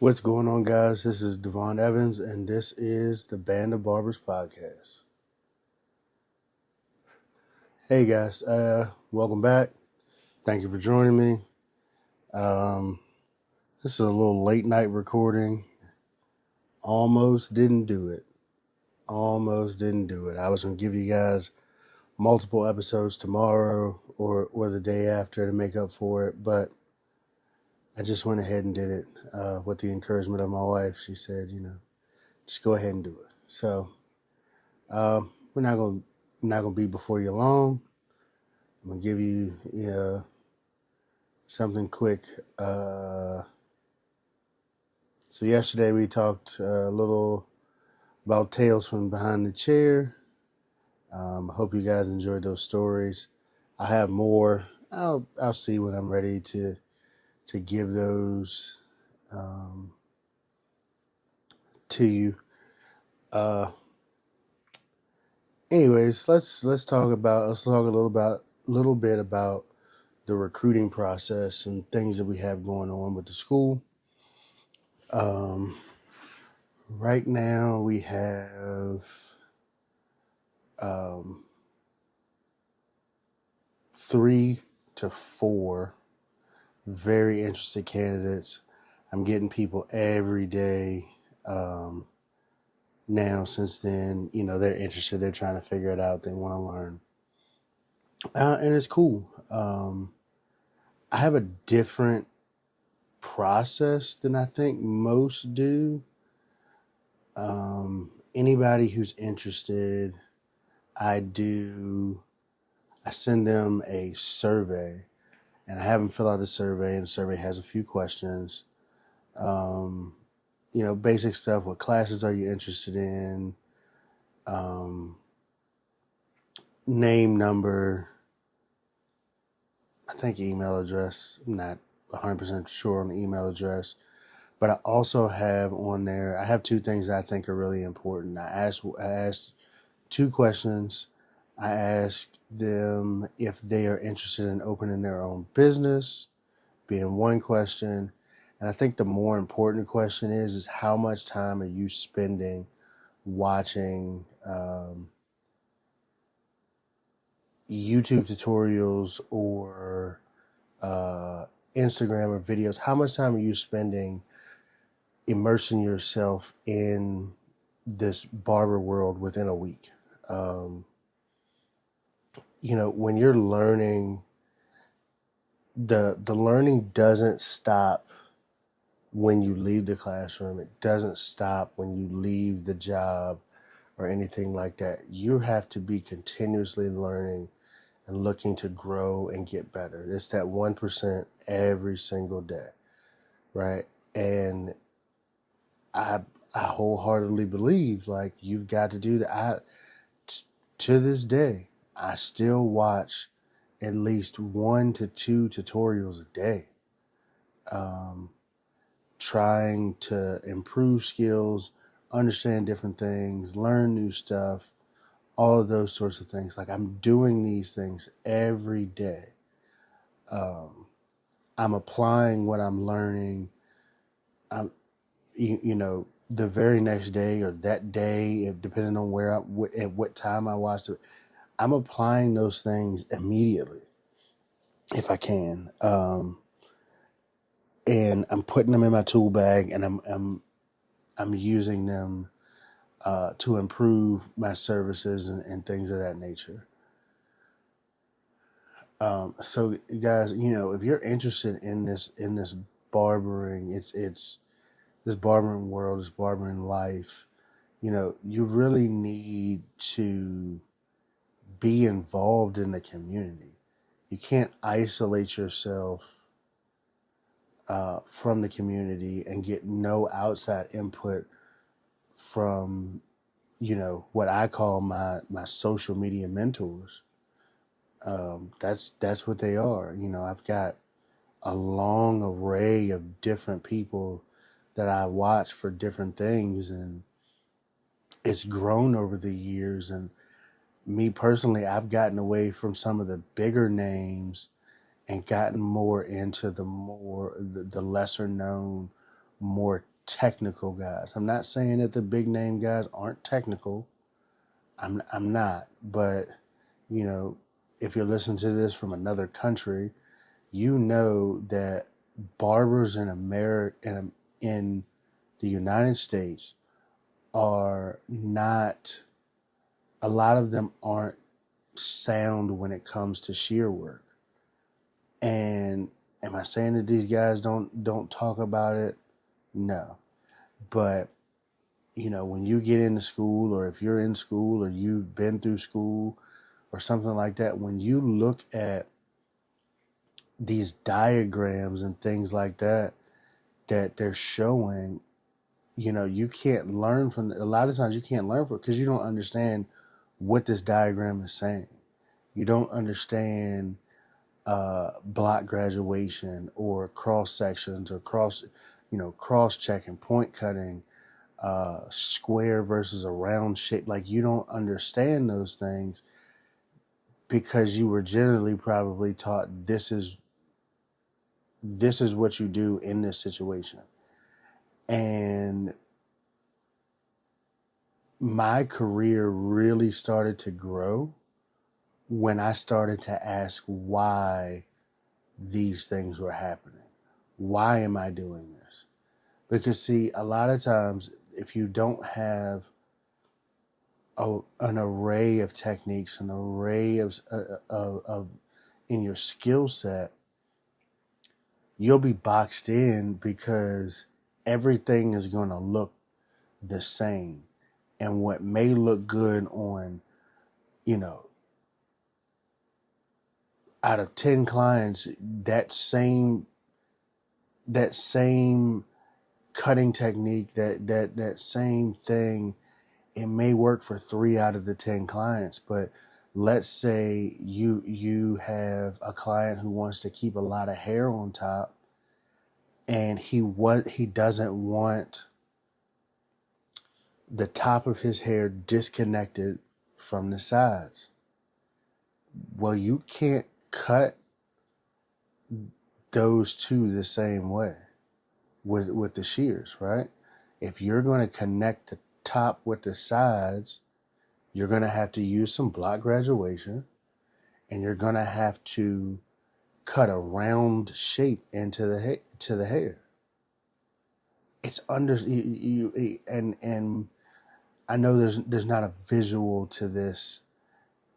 What's going on, guys? This is Devon Evans, and this is the Band of Barbers podcast. Hey, guys, welcome back. Thank you for joining me. This is a little late night recording. Almost didn't do it. I was going to give you guys multiple episodes tomorrow or the day after to make up for it, but I just went ahead and did it with the encouragement of my wife. She said, just go ahead and do it. So we're not gonna be before you long. I'm gonna give you something quick. So yesterday we talked a little about tales from behind the chair. I hope you guys enjoyed those stories. I have more. I'll see when I'm ready to give those to you. Anyways, let's talk a little bit about the recruiting process and things that we have going on with the school. Right now we have 3 to 4 very interested candidates. I'm getting people every day now. Since then, they're interested. They're trying to figure it out. They want to learn, and it's cool. I have a different process than I think most do. Anybody who's interested, I send them a survey, and I have them fill out a survey, and the survey has a few questions. Basic stuff. What classes are you interested in? Name, number, I think email address. I'm not 100% sure on the email address, but I also have on there, I have 2 things that I think are really important. I asked 2 questions. I asked them if they are interested in opening their own business, being one question. And I think the more important question is how much time are you spending watching YouTube tutorials or Instagram or videos? How much time are you spending immersing yourself in this barber world within a week? When you're learning, the learning doesn't stop when you leave the classroom. It doesn't stop when you leave the job or anything like that. You have to be continuously learning and looking to grow and get better. It's that 1% every single day, right? And I wholeheartedly believe you've got to do that. To this day, I still watch at least 1 to 2 tutorials a day, trying to improve skills, understand different things, learn new stuff, all of those sorts of things. I'm doing these things every day. I'm applying what I'm learning. The very next day or that day, depending on at what time I watched it, I'm applying those things immediately if I can. And I'm putting them in my tool bag, and I'm using them to improve my services and things of that nature. So guys, if you're interested in this barbering, it's this barbering world, this barbering life, you really need to be involved in the community. You can't isolate yourself from the community and get no outside input from, what I call my social media mentors. That's what they are. I've got a long array of different people that I watch for different things, and it's grown over the years. And me personally, I've gotten away from some of the bigger names and gotten more into the lesser known, more technical guys. I'm not saying that the big name guys aren't technical. I'm not. But, you know, if you're listening to this from another country, you know that barbers in America, in the United States, are not, a lot of them aren't sound when it comes to shear work. And am I saying that these guys don't talk about it? No. But, you know, when you get into school, or if you're in school, or you've been through school or something like that, when you look at these diagrams and things like that they're showing, you know, you can't learn from a lot of times you can't learn from it because you don't understand what this diagram is saying. You don't understand block graduation, or cross sections, or cross checking, point cutting, square versus a round shape. Like, you don't understand those things because you were generally probably taught this is what you do in this situation. And my career really started to grow when I started to ask why these things were happening. Why am I doing this? Because, see, a lot of times, if you don't have an array of techniques, an array of in your skill set, you'll be boxed in because everything is going to look the same. And what may look good on, you know, out of 10 clients, that same cutting technique, that same thing, it may work for 3 out of the 10 clients. But let's say you have a client who wants to keep a lot of hair on top, and he doesn't want the top of his hair disconnected from the sides. Well, you can't cut those two the same way with the shears, right? If you're going to connect the top with the sides, you're going to have to use some block graduation, and you're going to have to cut a round shape into the hair. It's under and I know there's not a visual to this,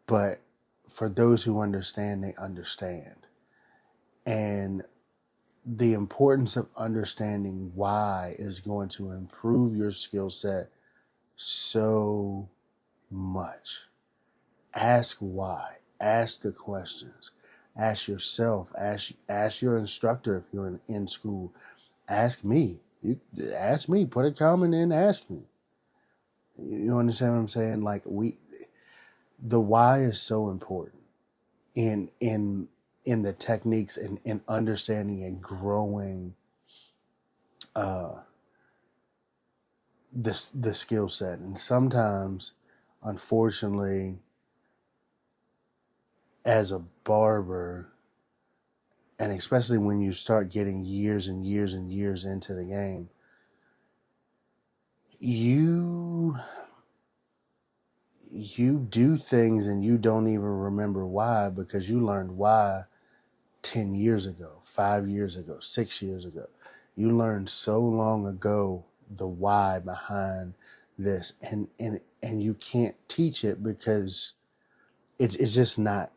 but for those who understand, they understand. And the importance of understanding why is going to improve your skill set so much. Ask why. Ask the questions. Ask yourself. Ask your instructor if you're in school. Ask me. Ask me. Put a comment in. Ask me. You understand what I'm saying? Like, the why is so important in the techniques, and in understanding and growing the skill set. And sometimes, unfortunately, as a barber, and especially when you start getting years and years and years into the game, you do things and you don't even remember why, because you learned why 10 years ago, 5 years ago, 6 years ago. You learned so long ago the why behind this, and you can't teach it because it's just not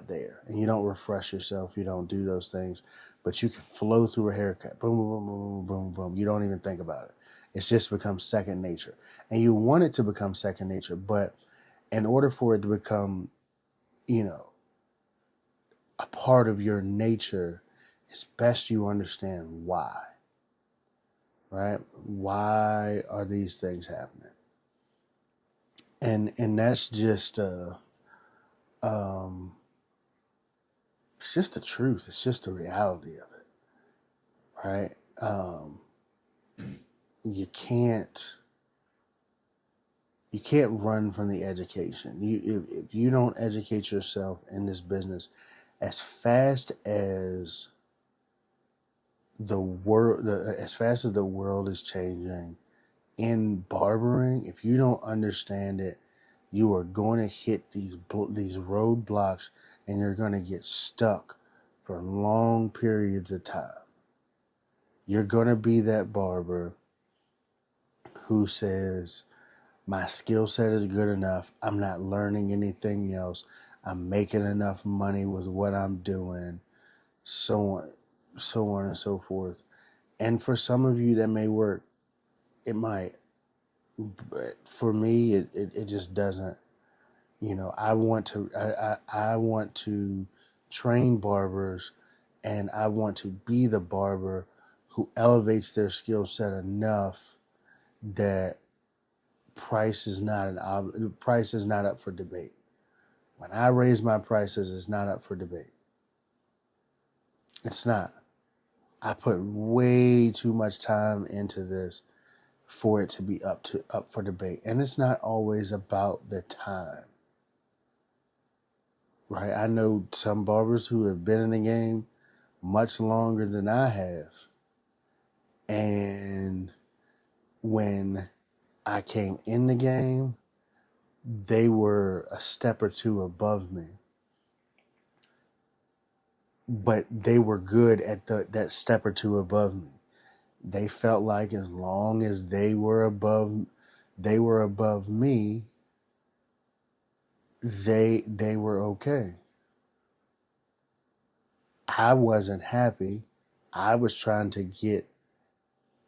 there. And you don't refresh yourself, you don't do those things, but you can flow through a haircut. Boom, boom, boom, boom, boom, boom. You don't even think about it. It's just become second nature. And you want it to become second nature, but in order for it to become, you know, a part of your nature, it's best you understand why. Right? Why are these things happening? And that's just it's just the truth. It's just the reality of it. Right? You can't run from the education. If you don't educate yourself in this business as fast as the world, as fast as the world is changing in barbering, if you don't understand it, you are going to hit these roadblocks, and you're going to get stuck for long periods of time. You're going to be that barber who says, my skill set is good enough. I'm not learning anything else. I'm making enough money with what I'm doing, so on and so forth. And for some of you that may work, it might. But for me, it just doesn't. I want to train barbers, and I want to be the barber who elevates their skill set enough that price is not up for debate. When I raise my prices, it's not up for debate. It's not. I put way too much time into this for it to be up for debate. And it's not always about the time. Right? I know some barbers who have been in the game much longer than I have. And when I came in the game, they were a step or two above me. But they were good at that step or two above me. They felt like as long as they were above me, they were okay. I wasn't happy. I was trying to get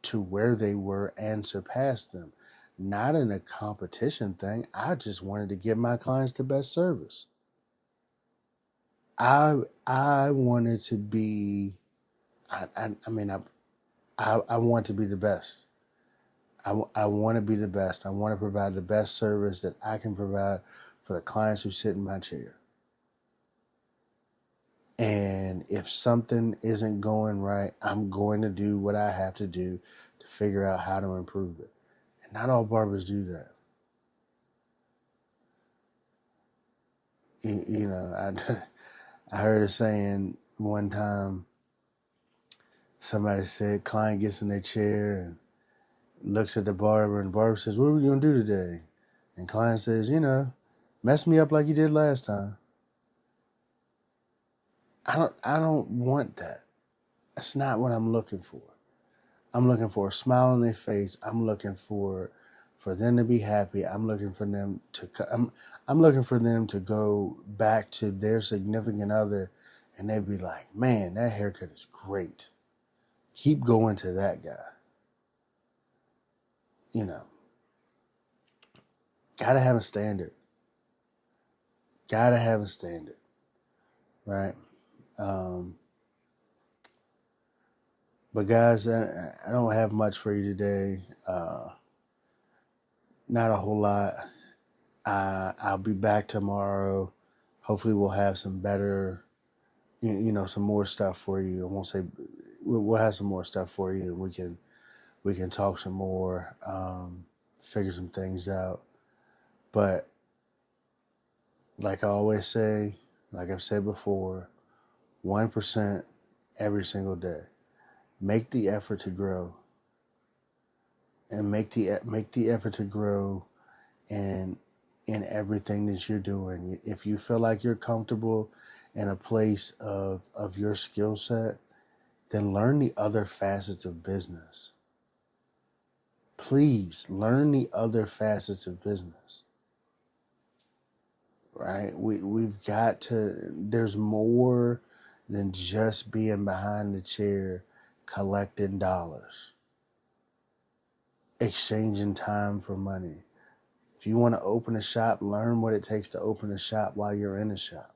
to where they were and surpass them. Not in a competition thing. I just wanted to give my clients the best service. I wanted to be, I want to be the best. I want to be the best. I want to provide the best service that I can provide for the clients who sit in my chair. And if something isn't going right, I'm going to do what I have to do to figure out how to improve it. And not all barbers do that. I heard a saying one time. Somebody said, client gets in their chair and looks at the barber, and the barber says, what are we going to do today? And client says, mess me up like you did last time. I don't want that. That's not what I'm looking for. I'm looking for a smile on their face. I'm looking for them to be happy. I'm looking for them to go back to their significant other, and they'd be like, man, that haircut is great. Keep going to that guy. Gotta have a standard. Right? But guys, I don't have much for you today. Not a whole lot. I'll be back tomorrow. Hopefully we'll have some better, some more stuff for you. I won't say we'll have some more stuff for you, and we can talk some more, figure some things out. But like I always say, like I've said before, 1% every single day. Make the effort to grow, and make the effort to grow in everything that you're doing. If you feel like you're comfortable in a place of your skill set, then learn the other facets of business. Please learn the other facets of business. Right? We've got to, there's more than just being behind the chair collecting dollars, exchanging time for money. If you want to open a shop, learn what it takes to open a shop while you're in a shop.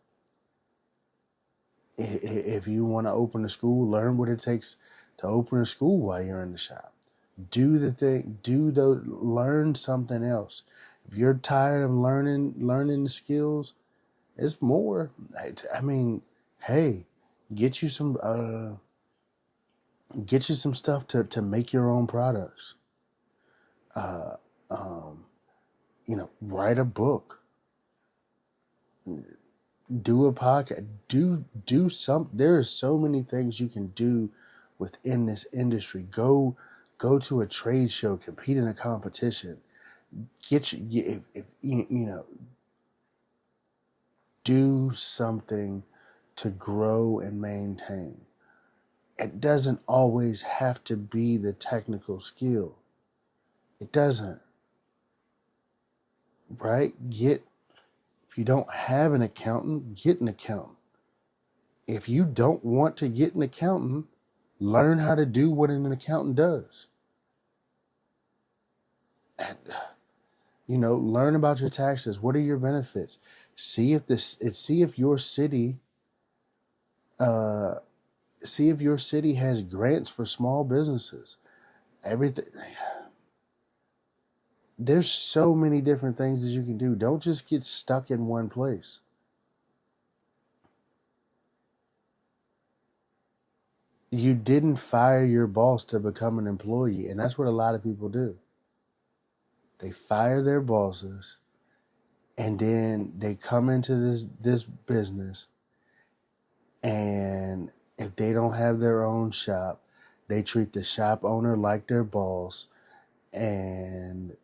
If you want to open a school, learn what it takes to open a school while you're in the shop. Learn something else. If you're tired of learning the skills, it's more. Hey, get you some stuff to make your own products. Write a book. Do a podcast. Do some. There are so many things you can do within this industry. Go to a trade show, compete in a competition. If you know, do something to grow and maintain. It doesn't always have to be the technical skill. It doesn't. Right? If you don't have an accountant, get an accountant. If you don't want to get an accountant, learn how to do what an accountant does. And, learn about your taxes. What are your benefits? See if your city has grants for small businesses. Everything. There's so many different things that you can do. Don't just get stuck in one place. You didn't fire your boss to become an employee, and that's what a lot of people do. They fire their bosses, and then they come into this business, and if they don't have their own shop, they treat the shop owner like their boss, and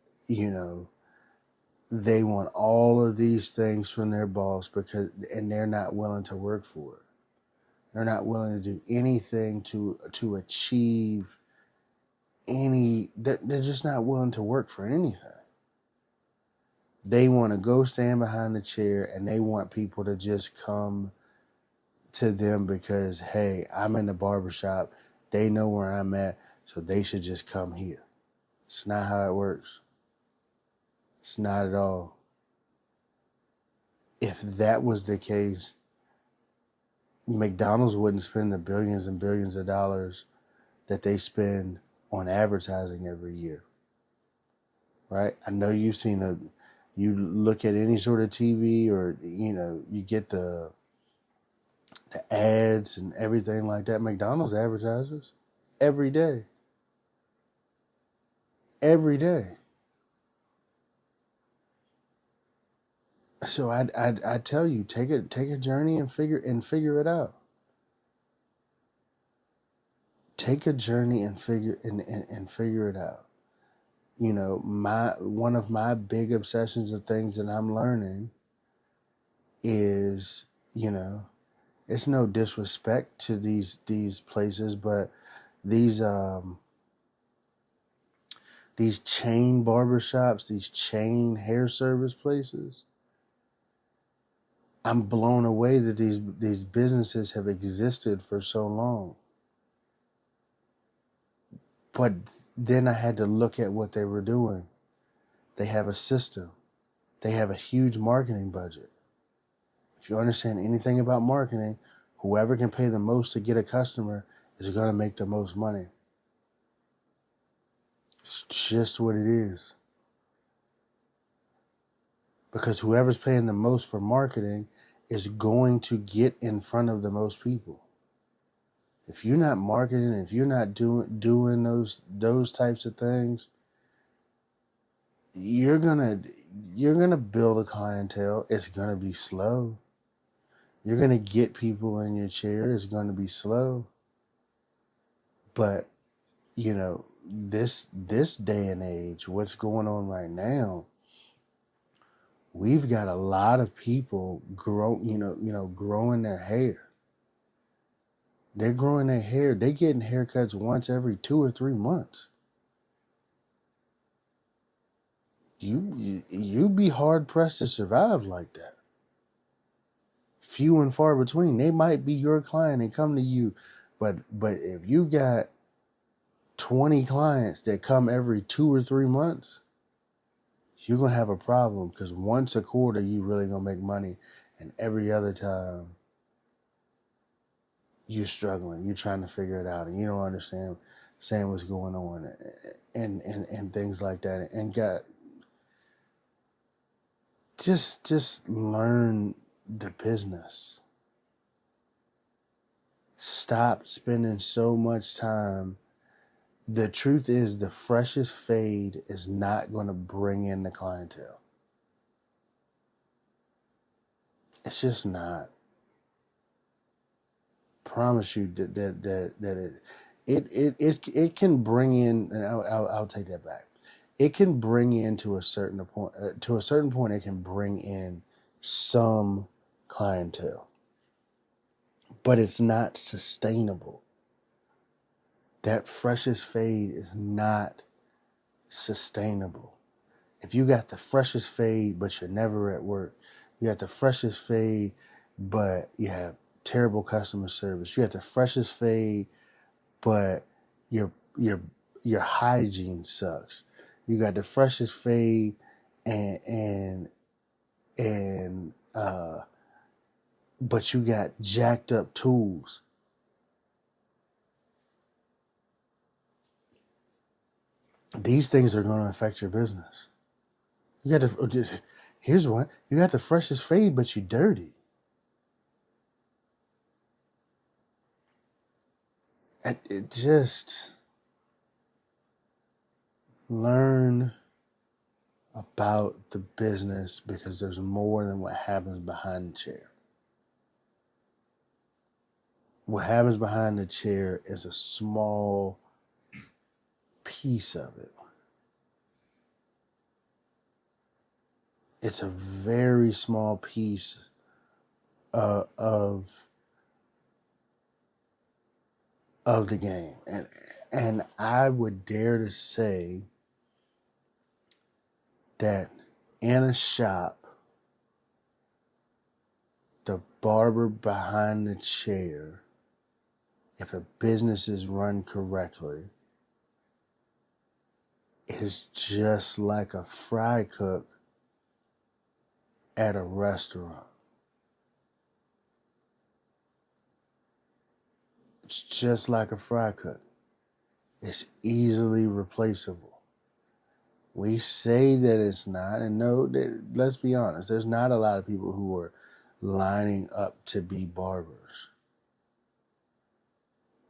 they want all of these things from their boss and they're not willing to work for it. They're not willing to do anything to achieve they're just not willing to work for anything. They want to go stand behind the chair, and they want people to just come to them because, hey, I'm in the barbershop. They know where I'm at, so they should just come here. It's not how it works. It's not at all. If that was the case, McDonald's wouldn't spend the billions and billions of dollars that they spend on advertising every year. Right? I know you look at any sort of TV, or you get the ads and everything like that. McDonald's advertises every day. Every day. So I tell you, take a journey and figure it out. Take a journey and figure it out. One of my big obsessions of things that I'm learning is, it's no disrespect to these places, but these chain barbershops, these chain hair service places, I'm blown away that these businesses have existed for so long. But then I had to look at what they were doing. They have a system. They have a huge marketing budget. If you understand anything about marketing, whoever can pay the most to get a customer is going to make the most money. It's just what it is. Because whoever's paying the most for marketing is going to get in front of the most people. If you're not marketing, if you're not doing those types of things, you're gonna build a clientele. It's gonna be slow. You're gonna get people in your chair. It's gonna be slow. But this day and age, what's going on right now, we've got a lot of people growing their hair. They're growing their hair. They're getting haircuts once every 2 or 3 months. You'd be hard pressed to survive like that. Few and far between. They might be your client and come to you, but if you got 20 clients that come every 2 or 3 months, you're gonna have a problem, because once a quarter you really gonna make money, and every other time you're struggling, you're trying to figure it out, and you don't understand saying what's going on and things like that. And just learn the business. Stop spending so much time. The truth is, the freshest fade is not going to bring in the clientele. It's just not. Promise you that it can bring in, and I'll take that back. It can bring in to a certain point. To a certain point, it can bring in some clientele, but it's not sustainable. That freshest fade is not sustainable. If you got the freshest fade, but you're never at work, you got the freshest fade, but you have terrible customer service. You got the freshest fade, but your your hygiene sucks. You got the freshest fade, and but you got jacked up tools. These things are going to affect your business. You got the here's one. You got the freshest fade, but you dirty. It just learn about the business, because there's more than what happens behind the chair. What happens behind the chair is a small piece of it. It's a very small piece of the game, and I would dare to say that in a shop, the barber behind the chair, if a business is run correctly, is just like a fry cook at a restaurant. It's just like a fry cook. It's easily replaceable. We say that it's not, and no, let's be honest, there's not a lot of people who are lining up to be barbers.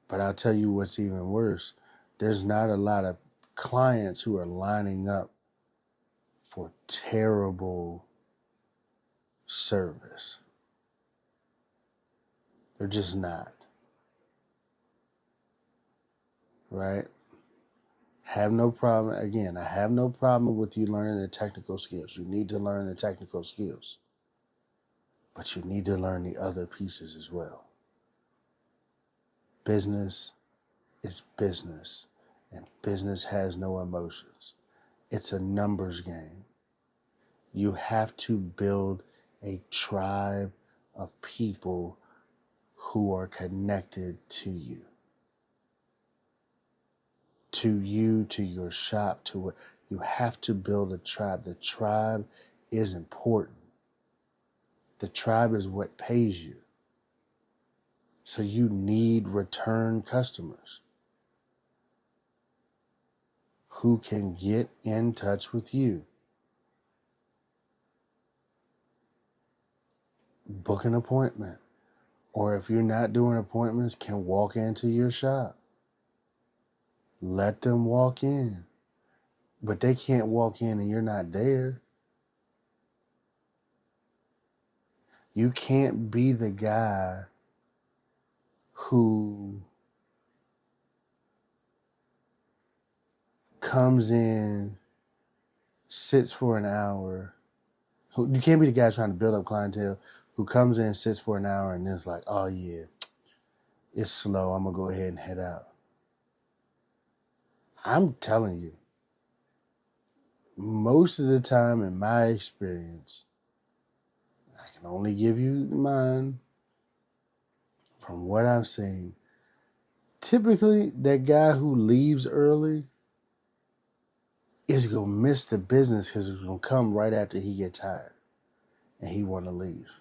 But I'll tell you what's even worse. There's not a lot of clients who are lining up for terrible service. They're just not. Right? Have no problem. Again, I have no problem with you learning the technical skills. You need to learn the technical skills. But you need to learn the other pieces as well. Business is business, and business has no emotions. It's a numbers game. You have to build a tribe of people who are connected to you. To you, to your shop, to what you have to build a tribe. The tribe is important. The tribe is what pays you. So you need return customers who can get in touch with you. Book an appointment. Or if you're not doing appointments, can walk into your shop. Let them walk in. But they can't walk in and you're not there. You can't be the guy who comes in, sits for an hour. You can't be the guy trying to build up clientele who comes in, sits for an hour, and then's like, oh yeah, it's slow, I'm going to go ahead and head out. I'm telling you, most of the time in my experience, I can only give you mine, from what I've seen, typically that guy who leaves early is going to miss the business because it's going to come right after he gets tired and he want to leave.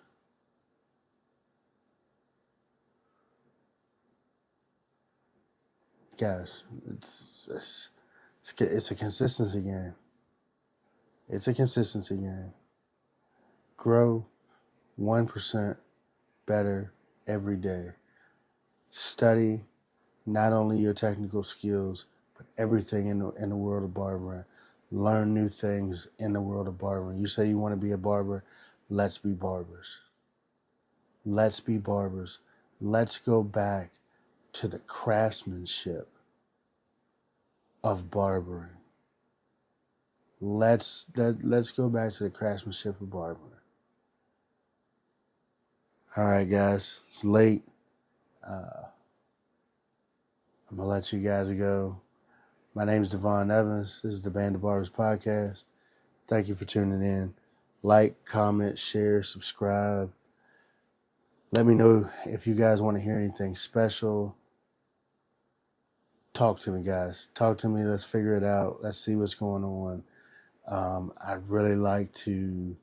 Guys, it's a consistency game. It's a consistency game. Grow 1% better every day. Study not only your technical skills, but everything in the world of barbering. Learn new things in the world of barbering. You say you want to be a barber, let's be barbers. Let's be barbers. Let's go back to the craftsmanship of barbering. Let's go back to the craftsmanship of barbering. All right, guys, it's late. I'm gonna let you guys go. My name's Devon Evans. This is the Band of Barbers podcast. Thank you for tuning in. Like, comment, share, subscribe. Let me know if you guys want to hear anything special. Talk to me, guys. Talk to me. Let's figure it out. Let's see what's going on. I'd really like to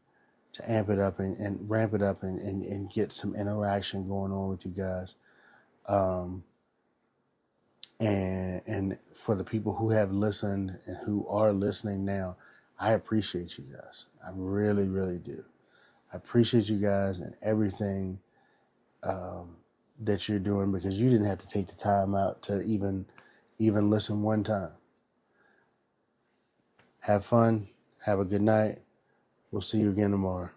amp it up and ramp it up and get some interaction going on with you guys. And for the people who have listened and who are listening now, I appreciate you guys. I really, really do. I appreciate you guys and everything that you're doing, because you didn't have to take the time out to even listen one time. Have fun. Have a good night. We'll see you again tomorrow.